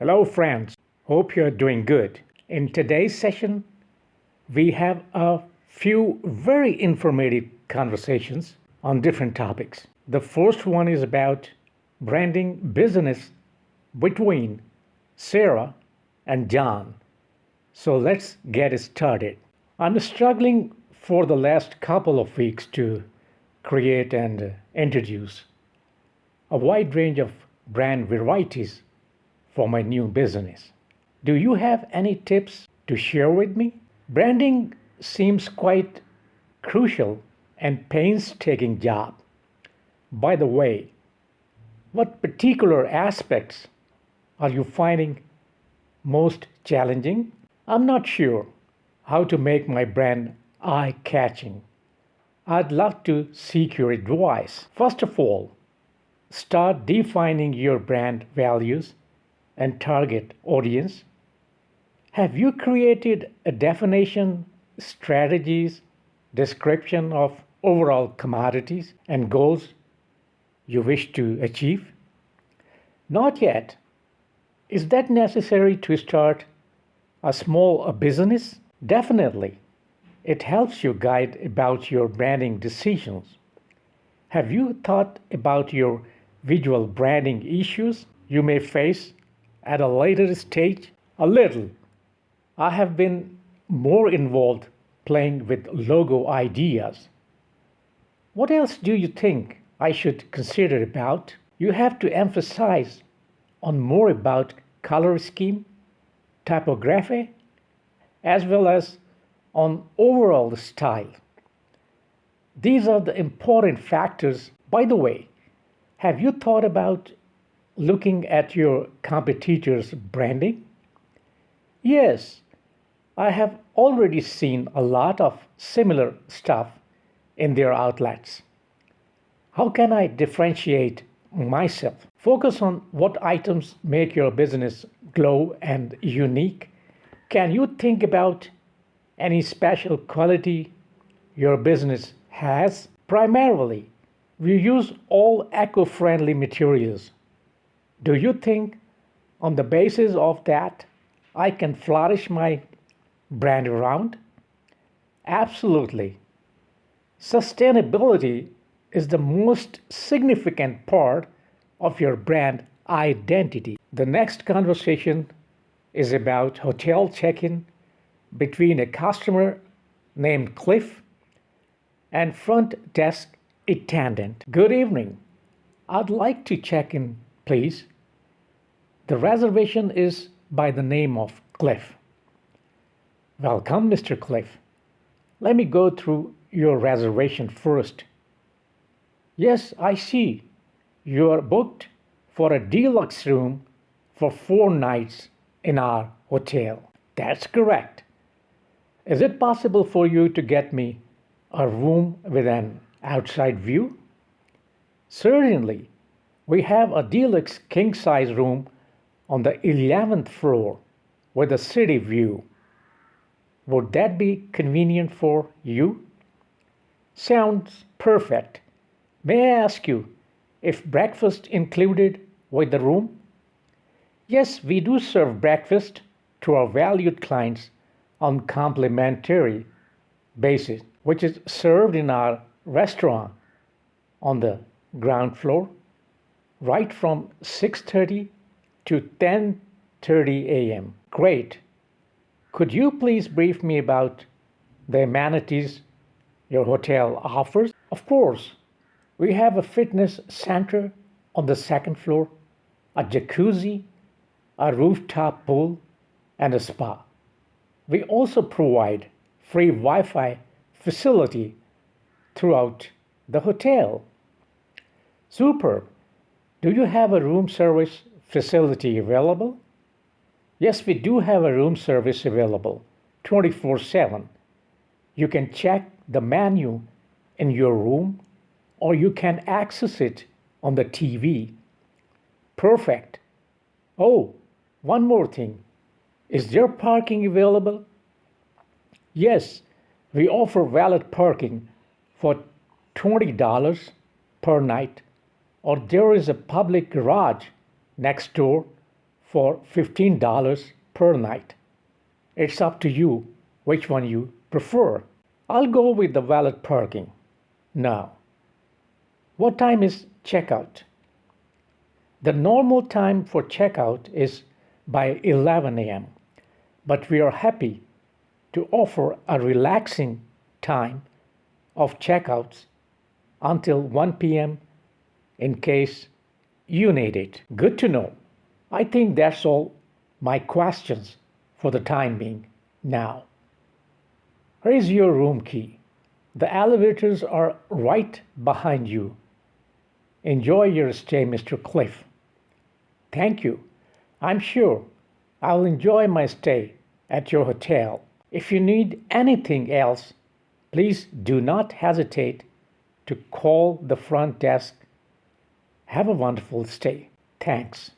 Hello, friends. Hope you're doing good. In today's session, we have a few very informative conversations on different topics. The first one is about branding business between Sarah and John. So let's get it started. I'm struggling for the last couple of weeks to create and introduce a wide range of brand varieties for my new business. Do you have any tips to share with me? Branding seems quite crucial and painstaking job. By the way, what particular aspects are you finding most challenging? I'm not sure how to make my brand eye-catching. I'd love to seek your advice. First of all, start defining your brand values and target audience. Have you created a definition, strategies, description of overall commodities and goals you wish to achieve? Not yet. Is that necessary to start a small business? Definitely. It helps you guide about your branding decisions. Have you thought about your visual branding issues you may face at a later stage? A little. I have been more involved playing with logo ideas. What else do you think I should consider about? You have to emphasize on more about color scheme, typography, as well as on overall style. These are the important factors. By the way, have you thought about looking at your competitors' branding? Yes, I have already seen a lot of similar stuff in their outlets. How can I differentiate myself? Focus on what items make your business glow and unique. Can you think about any special quality your business has? Primarily, we use all eco-friendly materials. Do you think on the basis of that I can flourish my brand around? Absolutely. Sustainability is the most significant part of your brand identity. The next conversation is about hotel check-in between a customer named Cliff and front desk attendant. Good evening. I'd like to check in, please. The reservation is by the name of Cliff. Welcome, Mr. Cliff. Let me go through your reservation first. Yes, I see. You are booked for a deluxe room for 4 nights in our hotel. That's correct. Is it possible for you to get me a room with an outside view? Certainly. We have a deluxe king size room on the 11th floor with a city view. Would that be convenient for you? Sounds perfect. May I ask you if breakfast included with the room? Yes, we do serve breakfast to our valued clients on complimentary basis, which is served in our restaurant on the ground floor right from 6:30 to 10:30 a.m. Great. Could you please brief me about the amenities your hotel offers? Of course. We have a fitness center on the second floor, a jacuzzi, a rooftop pool, and a spa. We also provide free Wi-Fi facility throughout the hotel. Superb. Do you have a room service facility available? Yes, we do have a room service available 24/7. You can check the menu in your room or you can access it on the TV. Perfect. Oh, one more thing. Is there parking available? Yes, we offer valet parking for $20 per night, or there is a public garage next door for $15 per night. It's up to you which one you prefer. I'll go with the valet parking. Now, what time is checkout? The normal time for checkout is by 11 a.m., but we are happy to offer a relaxing time of checkouts until 1 p.m. in case you need it. Good to know. I think that's all my questions for the time being. Now, here is your room key. The elevators are right behind you. Enjoy your stay, Mr. Cliff. Thank you. I'm sure I'll enjoy my stay at your hotel. If you need anything else, please do not hesitate to call the front desk. Have a wonderful stay. Thanks.